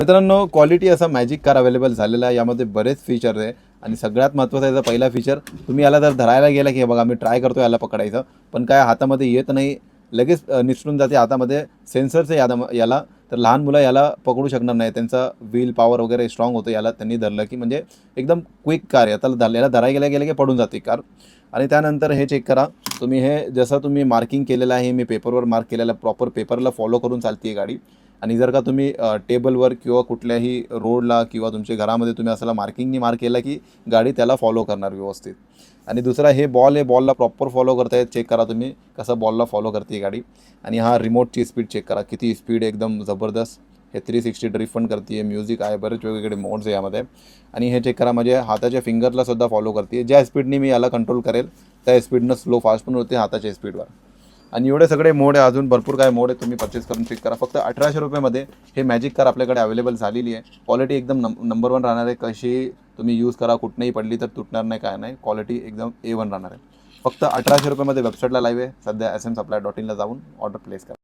मित्रांनो, क्वालिटी असा magic car available झालेला आहे. यामध्ये बरेच फीचर आहे आणि सगळ्यात महत्त्वाचा याचा पहिला फीचर, तुम्ही याला जर धरायला गेला की बघा मी ट्राय करतो याला पकडायचं, पण काय हातामध्ये येत नाही, लगेच निसटून जाते हातामध्ये. सेन्सर्स आहे याला, तर लहान मुलं याला पकडू शकणार नाही. त्यांचा व्हील पॉवर वगैरे स्ट्रॉंग होतं याला त्यांनी धरलं की. म्हणजे एकदम क्विक कार आहे. आता याला धरायला गेलं की पडून जाते कार. आणि त्यानंतर हे चेक करा तुम्ही, हे जसं तुम्ही मार्किंग केलेलं आहे, मी पेपरवर मार्क केलेलं प्रॉपर पेपरला फॉलो करून चालते आहे गाडी. आणि जर का तुम्ही टेबलवर किंवा कुठल्याही रोडला किंवा तुमच्या घरामध्ये तुम्ही असला मार्किंगनी मार्क केला की गाडी त्याला फॉलो करणार व्यवस्थित. आणि दुसरा हे बॉल आहे, बॉलला प्रॉपर फॉलो करतायत. चेक करा तुम्ही कसं बॉलला फॉलो करते गाडी. आणि हा रिमोटची स्पीड चेक करा, किती स्पीड एकदम जबरदस्त. हे 360 ड्रिफ्ट पण करते आहे, म्युझिक आहे, बरेच वेगवेगळे मोड्स आहे यामध्ये. आणि हे चेक करा म्हणजे हाताच्या फिंगरला सुद्धा फॉलो करते आहे. ज्या स्पीडने मी याला कंट्रोल करेल त्या स्पीडनं स्लो फास्ट पण होते हाताच्या स्पीडवर. आणि एवढे सगळे मोड आहे, अजून भरपूर काय मोड आहे, तुम्ही परचेस करून चेक करा. फक्त 1800 रुपयामध्ये हे मॅजिक कार आपल्याकडे अवेलेबल झालेली आहे. क्वालिटी एकदम नंबर 1 राहणार आहे. कशी तुम्ही यूज करा, कुठनंही पडली तर तुटणार नाही, काय नाही. क्वालिटी एकदम A1 राहणार आहे. फक्त 1800 रुपयामध्ये वेबसाईटला लाईव्ह आहे सध्या. smsupply.in ला जाऊन ऑर्डर प्लेस करा.